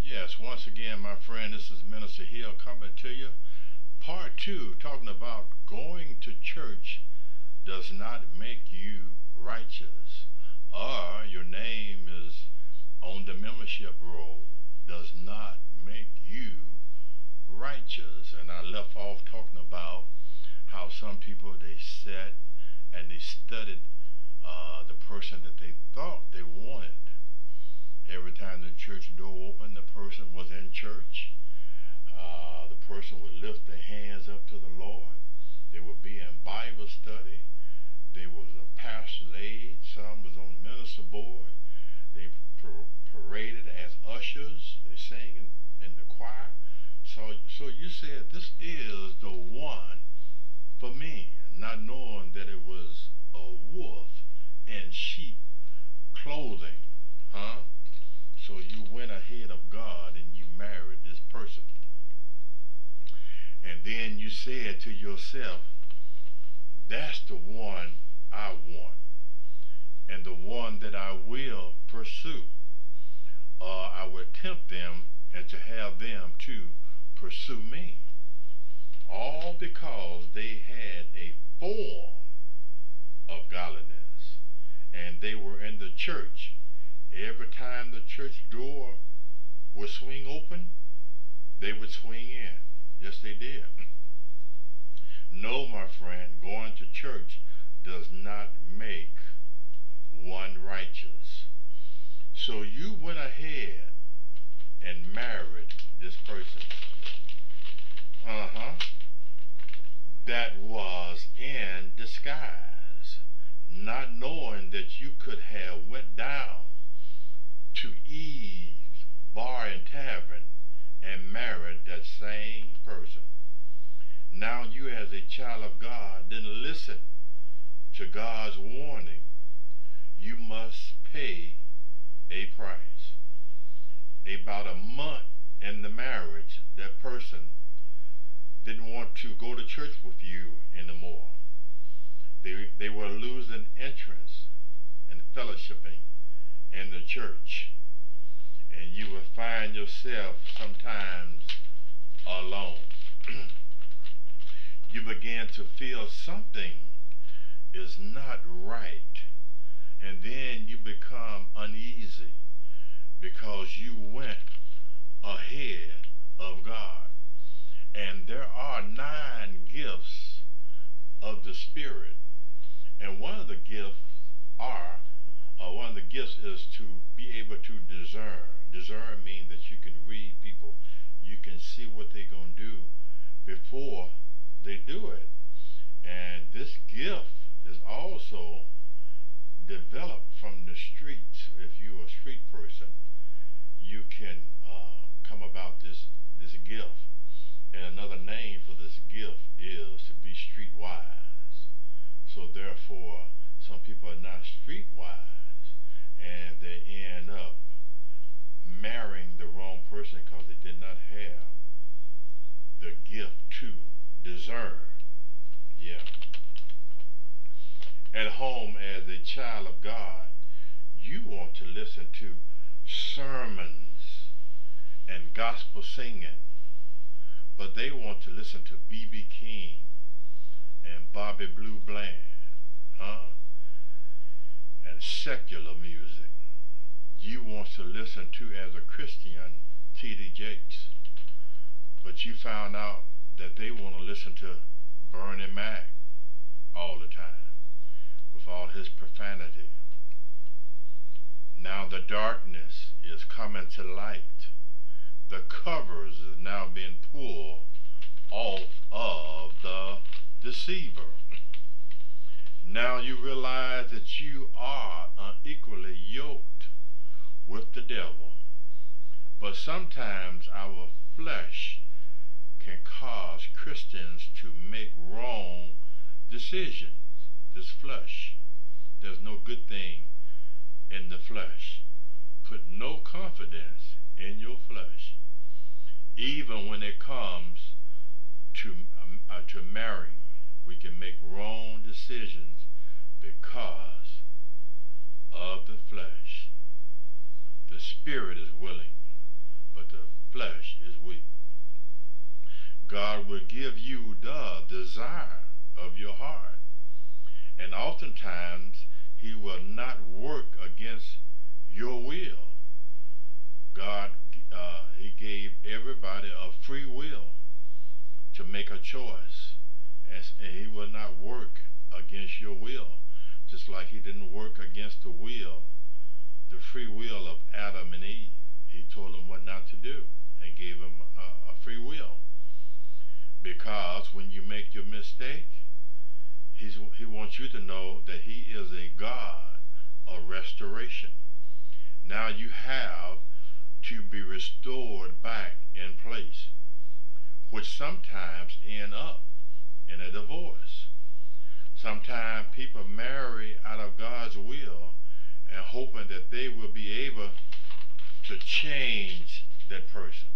Yes, once again, my friend, this is Minister Hill coming to you. Part two, talking about going to church does not make you righteous, or your name is on the membership roll does not make you righteous. And I left off talking about how some people, they sat and they studied the person that they thought they wanted. Every time the church door opened, the person was in church. The person would lift their hands up to the Lord. They would be in Bible study. They was a pastor's aide. Some was on the minister board. They paraded as ushers. They sang in the choir. So you said, this is the one for me, not knowing that it was a wolf in sheep clothing, huh? So you went ahead of God and you married this person. And then you said to yourself, that's the one I want, and the one that I will pursue. I would tempt them and to have them to pursue me. All because they had a form of godliness, and they were in the church. Every time the church door would swing open, they would swing in. Yes, they did. No, my friend, going to church does not make one righteous. So you went ahead and married this person. That was in disguise, not knowing that you could have went down to Eve's bar and tavern and married that same person. Now you, as a child of God, didn't listen to God's warning. You must pay a price. About a month in the marriage, that person didn't want to go to church with you anymore. They were losing interest in fellowshipping in the church, and you will find yourself sometimes alone. You begin to feel something is not right, and then you become uneasy because you went ahead of God. And there are 9 gifts of the Spirit, and one of the gifts is to be able to discern. Discern means that you can read people. You can see what they're going to do before they do it. And this gift is also developed from the streets. If you're a street person, you can come about this gift. And another name for this gift is to be streetwise. So therefore, some people are not streetwise, and they end up marrying the wrong person because they did not have the gift to discern. Yeah. At home, as a child of God, you want to listen to sermons and gospel singing, but they want to listen to B.B. King and Bobby Blue Bland, huh? And secular music. You want to listen to, as a Christian, T.D. Jakes, but you found out that they want to listen to Bernie Mac all the time with all his profanity. Now the darkness is coming to light. The covers is now being pulled off of the deceiver. Now you realize that you are unequally yoked with the devil. But sometimes our flesh can cause Christians to make wrong decisions. This flesh, there's no good thing in the flesh. Put no confidence in your flesh. Even when it comes to marrying, we can make wrong decisions because of the flesh. The spirit is willing, but the flesh is weak. God will give you the desire of your heart. And oftentimes, he will not work against your will. God, he gave everybody a free will to make a choice. And he will not work against your will. Just like he didn't work against the free will of Adam and Eve. He told them what not to do and gave them a free will. Because when you make your mistake, he wants you to know that he is a God of restoration. Now you have to be restored back in place, which sometimes end up in a divorce. Sometimes people marry out of God's will and hoping that they will be able to change that person.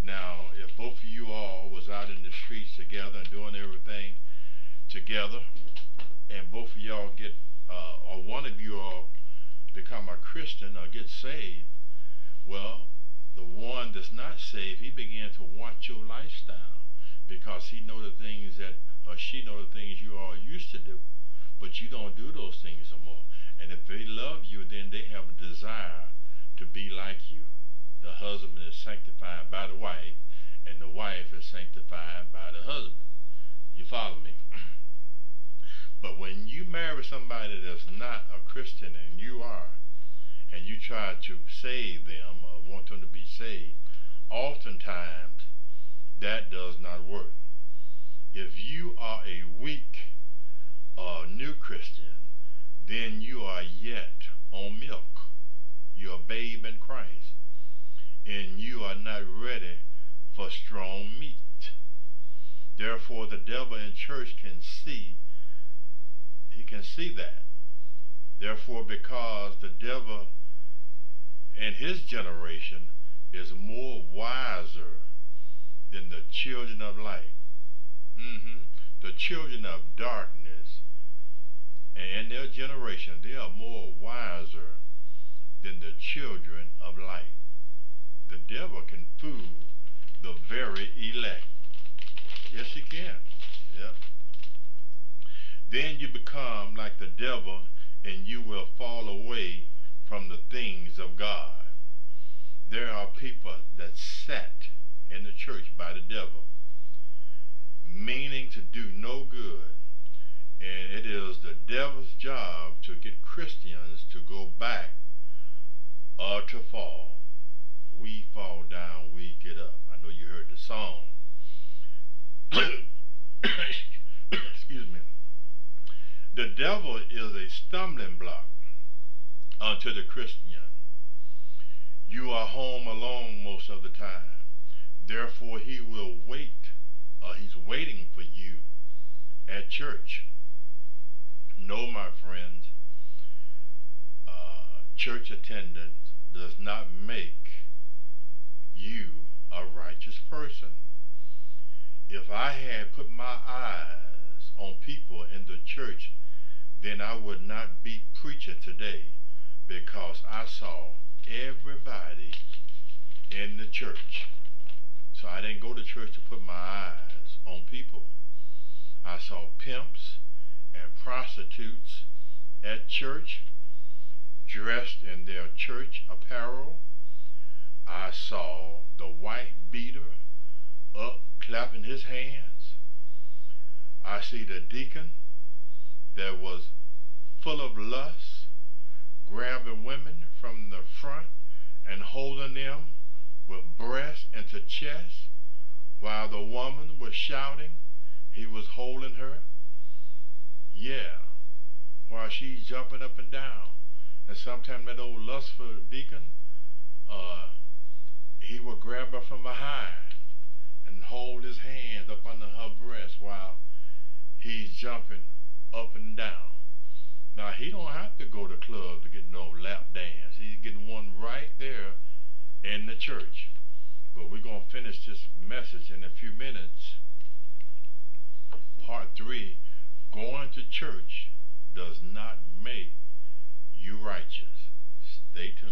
Now, if both of you all was out in the streets together and doing everything together, and both of y'all get, or one of you all become a Christian or get saved, well, the one that's not saved, he began to watch your lifestyle because he know the things that, or she know the things you all used to do, but you don't do those things no more. And if they love you, then they have a desire to be like you. The husband is sanctified by the wife, and the wife is sanctified by the husband. You follow me? But when you marry somebody that's not a Christian and you are, and you try to save them or want them to be saved, oftentimes that does not work. If you are a weak or new Christian, then you are yet on milk. You're a babe in Christ, and you are not ready for strong meat. Therefore, the devil in church can see that. Therefore, because the devil in his generation is more wiser than the children of light. The children of darkness, and in their generation, they are more wiser than the children of light. The devil can fool the very elect. Yes, he can. Yep. Then you become like the devil, and you will fall away from the things of God. There are people that sat in the church by the devil, meaning to do no good. And it is the devil's job to get Christians to go back or to fall. We fall down, we get up. I know you heard the song. Excuse me. The devil is a stumbling block unto the Christian. You are home alone most of the time. Therefore, he will wait, or he's waiting for you at church. No, my friends, church attendance does not make you a righteous person. If I had put my eyes on people in the church, then I would not be preaching today, because I saw everybody in the church. So I didn't go to church to put my eyes on people. I saw pimps and prostitutes at church, dressed in their church apparel. I saw the wife beater up clapping his hands. I see the deacon that was full of lust, grabbing women from the front and holding them with breast into chest, while the woman was shouting. He was holding her. Yeah, while she's jumping up and down. And sometimes that old lustful deacon, he would grab her from behind and hold his hands up under her breast while he's jumping up and down. Now, he don't have to go to club to get no lap dance. He's getting one right there in the church. But we're going to finish this message in a few minutes. Part 3, going to church does not make you righteous. Stay tuned.